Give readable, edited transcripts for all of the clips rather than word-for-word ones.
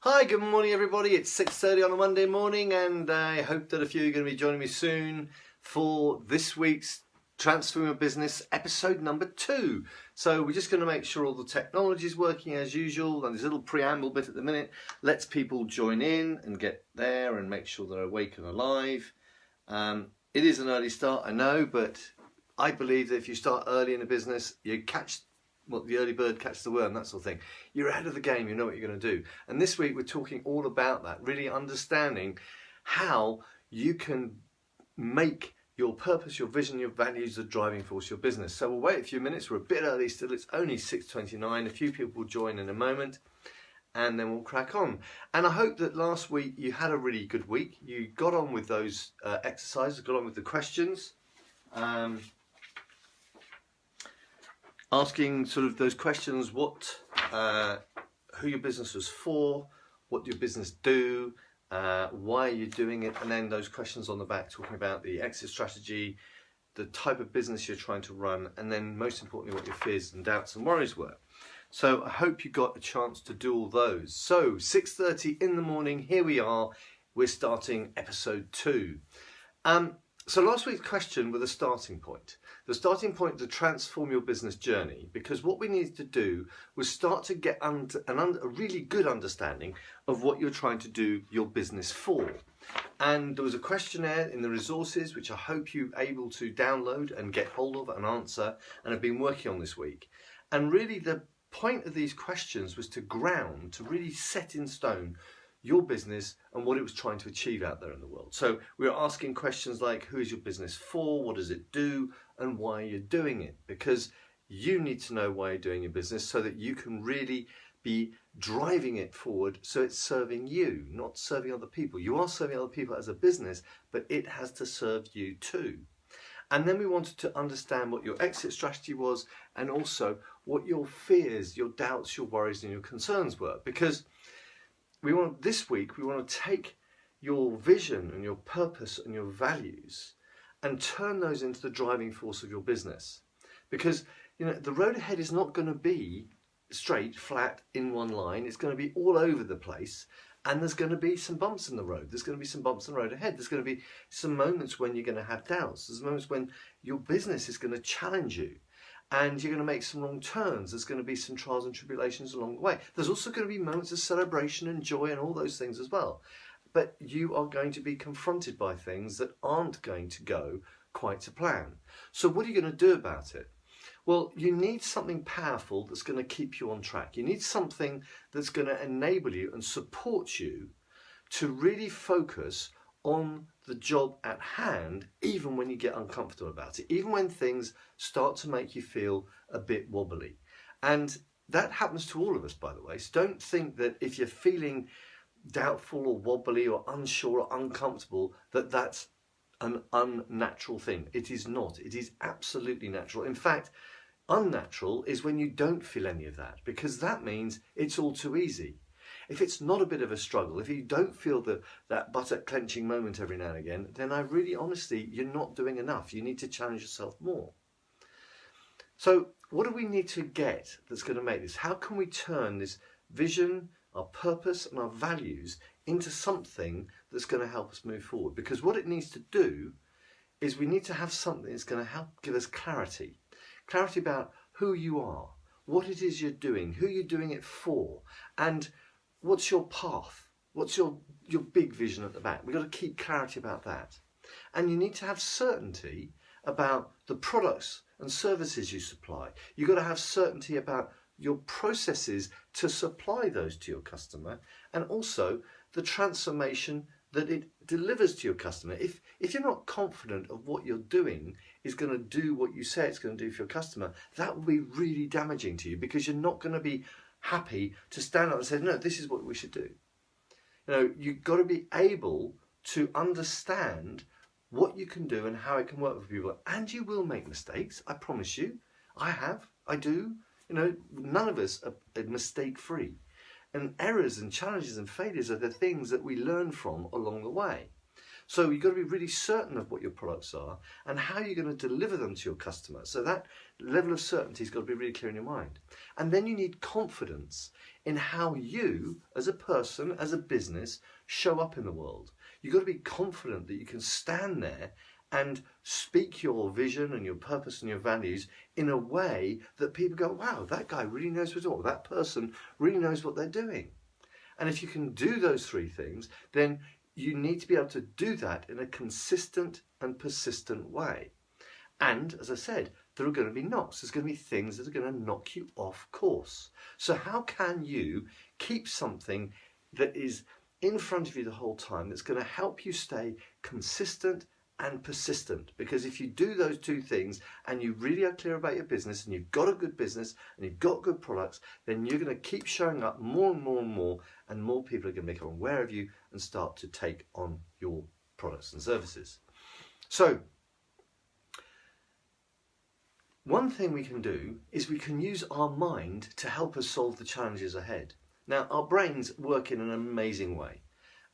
Hi, good morning everybody. It's 6:30 on a Monday morning and I hope that a few are going to be joining me soon for this week's Transform Your Business episode number 2. So we're just going to make sure all the technology is working as usual, and there's a little preamble bit at the minute. Lets people join in and get there and make sure they're awake and alive. It is an early start, I know, but I believe that if you start early in a business, you catch the early bird catches the worm, that sort of thing. You're ahead of the game, you know what you're going to do. And this week we're talking all about that, really understanding how you can make your purpose, your vision, your values the driving force of your business. So we'll wait a few minutes, we're a bit early still, it's only 6:29, a few people will join in a moment, and then we'll crack on. And I hope that last week you had a really good week. You got on with those exercises, got on with the questions. Asking sort of those questions, who your business was for, what do your business do, why are you doing it, and then those questions on the back talking about the exit strategy, the type of business you're trying to run, and then most importantly what your fears and doubts and worries were. So I hope you got a chance to do all those. So 6:30 in the morning, here we are, we're starting episode 2. So last week's question was a starting point. The starting point to transform your business journey, because what we needed to do was start to get a really good understanding of what you're trying to do your business for. And there was a questionnaire in the resources, which I hope you're able to download and get hold of and answer, and have been working on this week. And really the point of these questions was to really set in stone your business and what it was trying to achieve out there in the world. So we were asking questions like, who is your business for, what does it do, and why are you doing it? Because you need to know why you're doing your business so that you can really be driving it forward so it's serving you, not serving other people. You are serving other people as a business, but it has to serve you too. And then we wanted to understand what your exit strategy was, and also what your fears, your doubts, your worries, and your concerns were. Because this week we want to take your vision and your purpose and your values and turn those into the driving force of your business. Because the road ahead is not going to be straight, flat, in one line. It's going to be all over the place, and there's going to be some bumps in the road. There's going to be some bumps in the road ahead. There's going to be some moments when you're going to have doubts. There's moments when your business is going to challenge you, and you're going to make some wrong turns. There's going to be some trials and tribulations along the way. There's also going to be moments of celebration and joy and all those things as well. But you are going to be confronted by things that aren't going to go quite to plan. So what are you going to do about it? Well, you need something powerful that's going to keep you on track. You need something that's going to enable you and support you to really focus on the job at hand, even when you get uncomfortable about it, even when things start to make you feel a bit wobbly. And that happens to all of us, by the way. So don't think that if you're feeling doubtful or wobbly or unsure or uncomfortable, that's an unnatural thing. It is not. It is absolutely natural. In fact, unnatural is when you don't feel any of that, because that means it's all too easy. If it's not a bit of a struggle, if you don't feel that buttock clenching moment every now and again, then honestly, you're not doing enough. You need to challenge yourself more. So what do we need to get that's going to make this? How can we turn this vision, our purpose and our values into something that's going to help us move forward? Because what it needs to do is we need to have something that's going to help give us clarity. Clarity about who you are, what it is you're doing, who you're doing it for, and what's your path? What's your big vision at the back? We've got to keep clarity about that. And you need to have certainty about the products and services you supply. You've got to have certainty about your processes to supply those to your customer, and also the transformation that it delivers to your customer. If you're not confident of what you're doing is going to do what you say it's going to do for your customer, that will be really damaging to you, because you're not going to be happy to stand up and say, no, this is what we should do. You've got to be able to understand what you can do and how it can work with people. And you will make mistakes, I promise you. I do. None of us are mistake-free. And errors and challenges and failures are the things that we learn from along the way. So you've got to be really certain of what your products are and how you're going to deliver them to your customer. So that level of certainty has got to be really clear in your mind. And then you need confidence in how you, as a person, as a business, show up in the world. You've got to be confident that you can stand there and speak your vision and your purpose and your values in a way that people go, wow, that guy really knows what he's doing, that person really knows what they're doing. And if you can do those three things, then you need to be able to do that in a consistent and persistent way. And as I said, there are going to be knocks. There's going to be things that are going to knock you off course. So how can you keep something that is in front of you the whole time that's going to help you stay consistent and persistent? Because if you do those two things and you really are clear about your business and you've got a good business and you've got good products, then you're going to keep showing up more and more and more, and more people are going to become aware of you and start to take on your products and services. So one thing we can do is we can use our mind to help us solve the challenges ahead. Now, our brains work in an amazing way,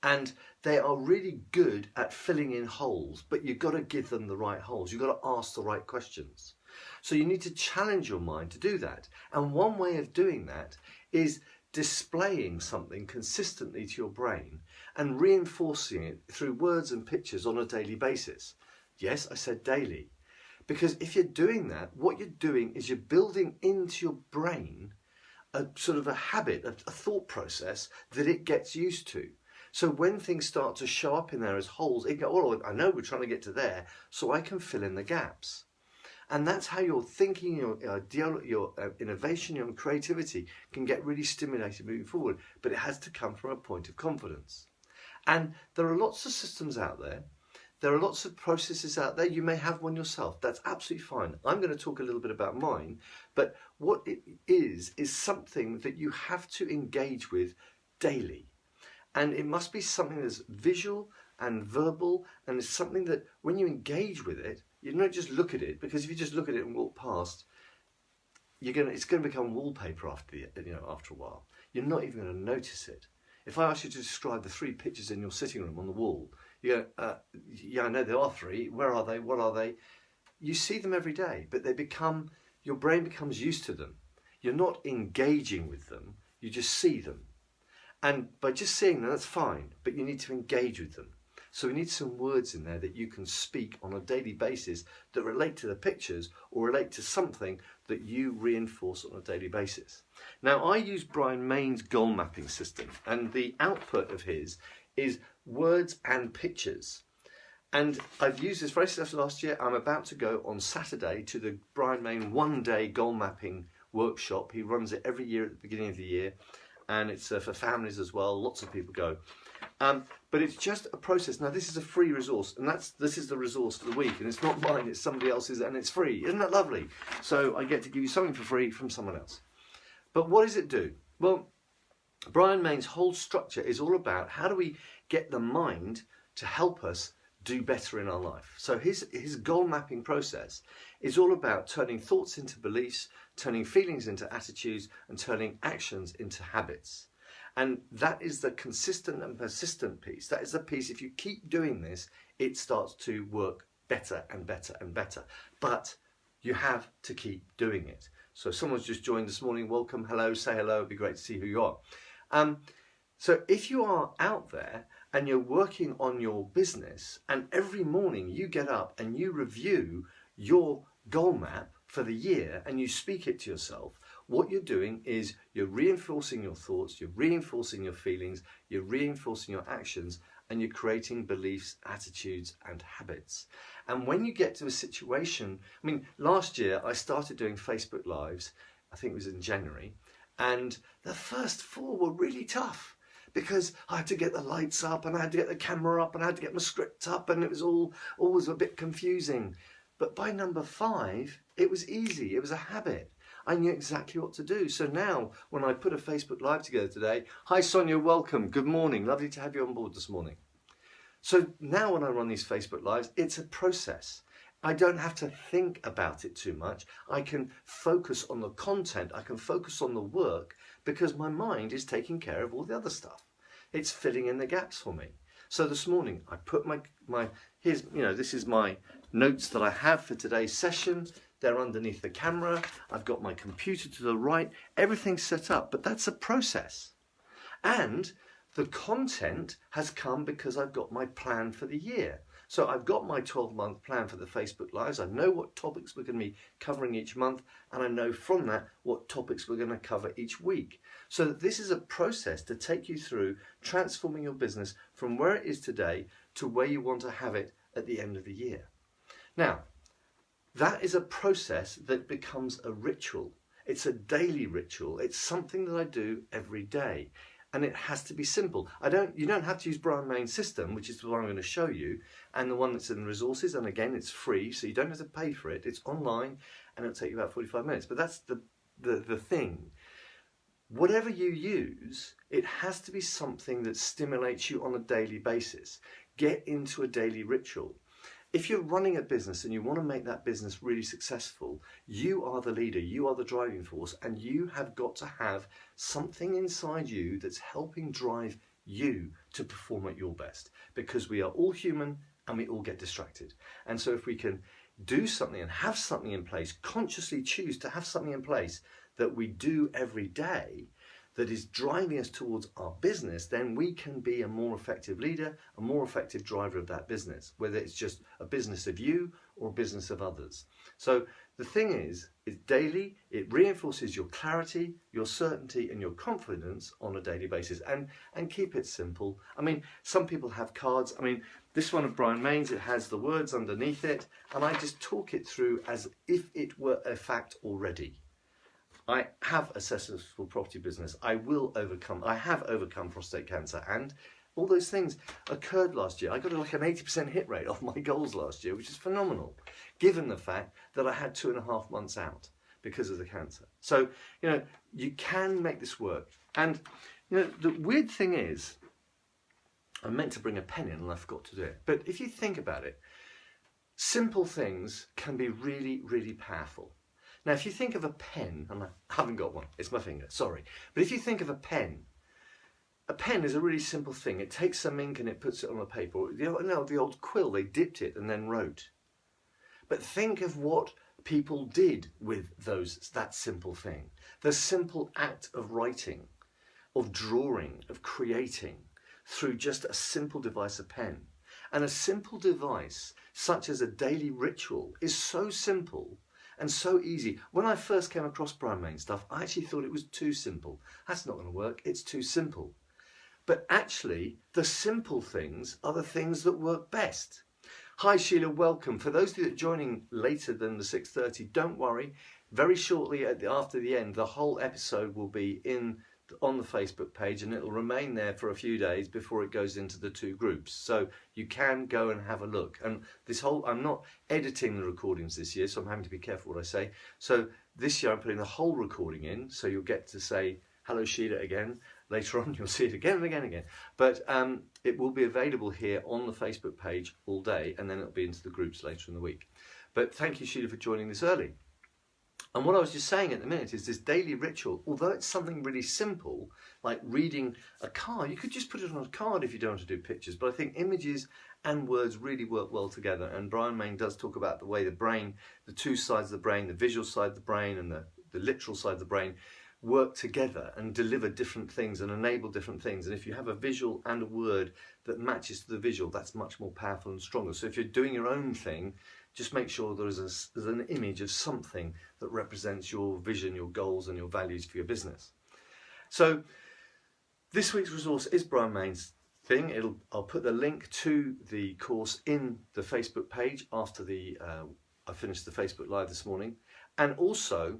and they are really good at filling in holes, but you've got to give them the right holes. You've got to ask the right questions. So you need to challenge your mind to do that. And one way of doing that is displaying something consistently to your brain and reinforcing it through words and pictures on a daily basis. Yes, I said daily. Because if you're doing that, what you're doing is you're building into your brain a sort of a habit, a thought process that it gets used to. So when things start to show up in there as holes, it go, oh, I know we're trying to get to there, so I can fill in the gaps. And that's how your thinking, your innovation, your creativity can get really stimulated moving forward. But it has to come from a point of confidence. And there are lots of systems out there. There are lots of processes out there. You may have one yourself. That's absolutely fine. I'm going to talk a little bit about mine. But what it is something that you have to engage with daily. And it must be something that's visual and verbal. And it's something that when you engage with it, you don't just look at it. Because if you just look at it and walk past, it's going to become wallpaper after a while. You're not even going to notice it. If I ask you to describe the 3 pictures in your sitting room on the wall, you go, yeah, I know there are 3. Where are they? What are they? You see them every day, but your brain becomes used to them. You're not engaging with them, you just see them. And by just seeing them, that's fine, but you need to engage with them. So we need some words in there that you can speak on a daily basis that relate to the pictures or relate to something that you reinforce on a daily basis. Now, I use Brian Main's goal mapping system, and the output of his is words and pictures. And I've used this very successfully last year. I'm about to go on Saturday to the Brian Main one-day goal mapping workshop. He runs it every year at the beginning of the year, and it's for families as well. Lots of people go. But it's just a process. Now, this is a free resource, and this is the resource for the week, and it's not mine, it's somebody else's, and it's free. Isn't that lovely? So I get to give you something for free from someone else. But what does it do? Well, Brian Main's whole structure is all about how do we get the mind to help us do better in our life. So his goal mapping process is all about turning thoughts into beliefs, turning feelings into attitudes, and turning actions into habits. And that is the consistent and persistent piece. That is the piece, if you keep doing this, it starts to work better and better and better. But you have to keep doing it. So if someone's just joined this morning, welcome, hello, say hello, it'd be great to see who you are. So if you are out there and you're working on your business, and every morning you get up and you review your goal map for the year and you speak it to yourself, what you're doing is you're reinforcing your thoughts, you're reinforcing your feelings, you're reinforcing your actions, and you're creating beliefs, attitudes, and habits. And when you get to a situation, I mean, last year I started doing Facebook Lives, I think it was in January, and the first 4 were really tough because I had to get the lights up and I had to get the camera up and I had to get my script up, and it was always a bit confusing. But by number 5, it was easy, it was a habit. I knew exactly what to do. So now, when I put a Facebook Live together today, hi Sonia, welcome, good morning, lovely to have you on board this morning. So now when I run these Facebook Lives, it's a process. I don't have to think about it too much. I can focus on the content, I can focus on the work, because my mind is taking care of all the other stuff. It's filling in the gaps for me. So this morning, I put this is my notes that I have for today's session. they're underneath the camera, I've got my computer to the right, everything's set up, but that's a process. And the content has come because I've got my plan for the year. So I've got my 12-month plan for the Facebook Lives. I know what topics we're going to be covering each month, and I know from that what topics we're going to cover each week. So this is a process to take you through transforming your business from where it is today to where you want to have it at the end of the year. Now, that is a process that becomes a ritual. It's a daily ritual. It's something that I do every day. And it has to be simple. You don't have to use Brian Mayne's system, which is the one I'm going to show you, and the one that's in the resources. And again, it's free, so you don't have to pay for it. It's online, and it'll take you about 45 minutes. But that's the thing. Whatever you use, it has to be something that stimulates you on a daily basis. Get into a daily ritual. If you're running a business and you want to make that business really successful, you are the leader, you are the driving force, and you have got to have something inside you that's helping drive you to perform at your best, because we are all human and we all get distracted. And so if we can do something and have something in place, consciously choose to have something in place that we do every day that is driving us towards our business, then we can be a more effective leader, a more effective driver of that business, whether it's just a business of you or a business of others. So the thing is, it's daily, it reinforces your clarity, your certainty and your confidence on a daily basis, and keep it simple. I mean, some people have cards. I mean, this one of Brian Mayne's, it has the words underneath it, and I just talk it through as if it were a fact already. I have a successful property business. I have overcome prostate cancer, and all those things occurred last year. I got like an 80% hit rate off my goals last year, which is phenomenal, given the fact that I had 2.5 months out because of the cancer. So, you can make this work. And, the weird thing is, I meant to bring a pen in and I forgot to do it. But if you think about it, simple things can be really, really powerful. Now, if you think of a pen, and I haven't got one, it's my finger, sorry. But if you think of a pen is a really simple thing. It takes some ink and it puts it on a paper. The old quill, they dipped it and then wrote. But think of what people did with that simple thing. The simple act of writing, of drawing, of creating through just a simple device, a pen. And a simple device, such as a daily ritual, is so simple and so easy. When I first came across Brian Mayne stuff, I actually thought it was too simple. That's not going to work. It's too simple. But actually, the simple things are the things that work best. Hi Sheila, welcome. For those of you that are joining later than the 6:30, don't worry. Very shortly after the end, the whole episode will be on the Facebook page, and it'll remain there for a few days before it goes into the 2 groups. So you can go and have a look. And I'm not editing the recordings this year, so I'm having to be careful what I say. So this year I'm putting the whole recording in, so you'll get to say hello Sheila again. Later on you'll see it again and again and again. But it will be available here on the Facebook page all day, and then it'll be into the groups later in the week. But thank you Sheila for joining this early. And what I was just saying at the minute is this daily ritual, although it's something really simple, like reading a card, you could just put it on a card if you don't want to do pictures. But I think images and words really work well together. And Brian Mayne does talk about the way the brain, the 2 sides of the brain, the visual side of the brain and the literal side of the brain, work together and deliver different things and enable different things. And if you have a visual and a word that matches to the visual, that's much more powerful and stronger. So if you're doing your own thing, just make sure there's an image of something that represents your vision, your goals and your values for your business. So this week's resource is Brian Mayne's thing. I'll put the link to the course in the Facebook page after I finished the Facebook Live this morning. And also,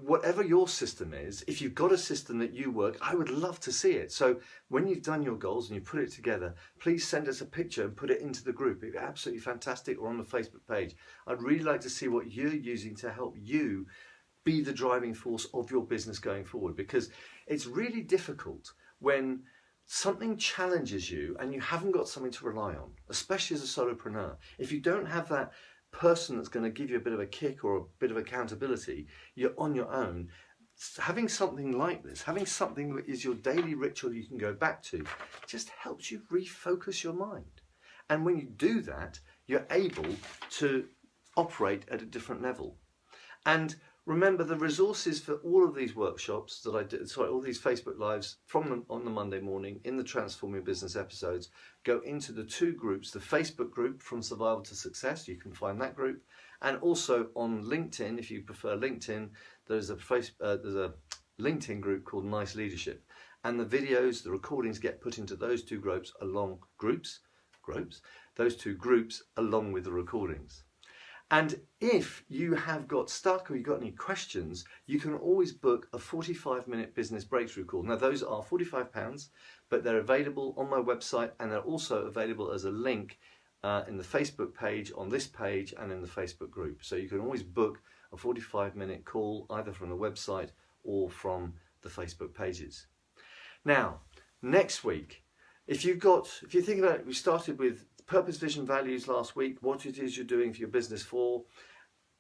whatever your system is, if you've got a system that you work, I would love to see it. So when you've done your goals and you put it together, please send us a picture and put it into the group. It'd be absolutely fantastic, or on the Facebook page. I'd really like to see what you're using to help you be the driving force of your business going forward, because it's really difficult when something challenges you and you haven't got something to rely on, especially as a solopreneur. If you don't have that person that's going to give you a bit of a kick or a bit of accountability, you're on your own. Having something like this, having something that is your daily ritual you can go back to, just helps you refocus your mind. And when you do that, you're able to operate at a different level. And remember, the resources for all of these workshops that I did, all these Facebook Lives on the Monday morning in the Transform Your Business episodes go into the two groups, the Facebook group From Survival to Success, you can find that group, and also on LinkedIn, if you prefer LinkedIn, there's a LinkedIn group called Nice Leadership. And the videos, the recordings get put into those two groups along those two groups along with the recordings. And if you have got stuck or you've got any questions, you can always book a 45-minute business breakthrough call. Now those are £45, but they're available on my website, and they're also available as a link in the Facebook page, on this page, and in the Facebook group. So you can always book a 45-minute call either from the website or from the Facebook pages. Now, next week, if you think about it, we started with purpose, vision, values last week, what it is you're doing for your business for.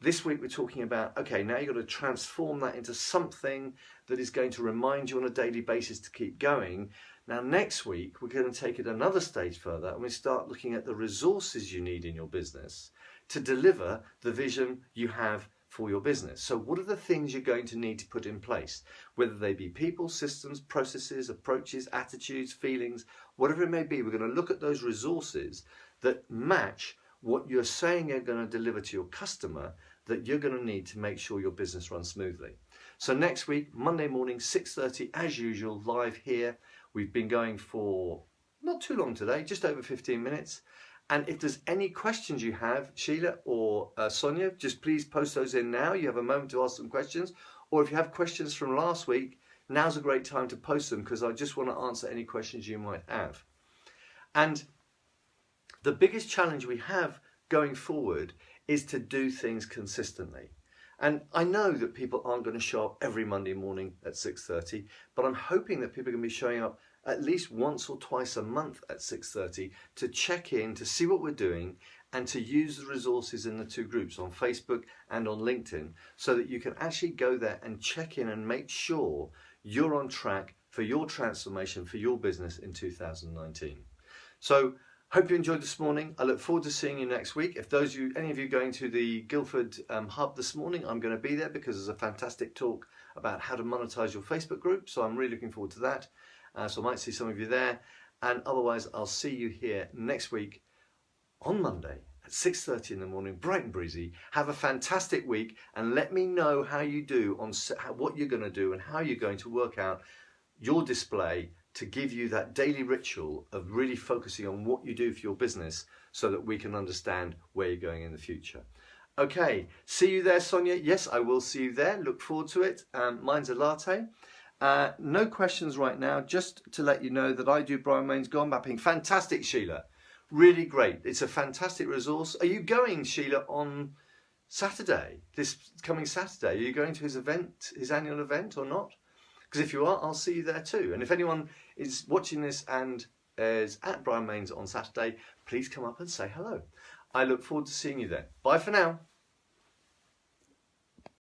This week we're talking about, okay, now you've got to transform that into something that is going to remind you on a daily basis to keep going. Now next week we're going to take it another stage further, and we start looking at the resources you need in your business to deliver the vision you have for your business. So what are the things you're going to need to put in place, whether they be people, systems, processes, approaches, attitudes, feelings, whatever it may be. We're going to look at those resources that match what you're saying you're going to deliver to your customer, that you're going to need to make sure your business runs smoothly. So next week, Monday morning, 6:30 as usual, live here. We've been going for not too long today, just over 15 minutes. And if there's any questions you have, Sheila or Sonia, just please post those in now. You have a moment to ask some questions. Or if you have questions from last week, now's a great time to post them, because I just want to answer any questions you might have. And the biggest challenge we have going forward is to do things consistently. And I know that people aren't going to show up every Monday morning at 6:30, but I'm hoping that people are going to be showing up at least once or twice a month at 6:30 to check in, to see what we're doing, and to use the resources in the two groups on Facebook and on LinkedIn, so that you can actually go there and check in and make sure you're on track for your transformation for your business in 2019. So hope you enjoyed this morning. I look forward to seeing you next week. If any of you going to the Guildford hub this morning, I'm going to be there because there's a fantastic talk about how to monetize your Facebook group. So I'm really looking forward to that. So I might see some of you there. And otherwise, I'll see you here next week on Monday at 6:30 in the morning, bright and breezy. Have a fantastic week, and let me know how you do on what you're going to do and how you're going to work out your display to give you that daily ritual of really focusing on what you do for your business, so that we can understand where you're going in the future. Okay, see you there, Sonia. Yes, I will see you there. Look forward to it. Mine's a latte. No questions right now. Just to let you know that I do Brian Mayne's Gone Mapping. Fantastic, Sheila. Really great. It's a fantastic resource. Are you going, Sheila, on Saturday, this coming Saturday? Are you going to his event, his annual event, or not? Because if you are, I'll see you there too. And if anyone is watching this and is at Brian Mayne's on Saturday, please come up and say hello. I look forward to seeing you there. Bye for now.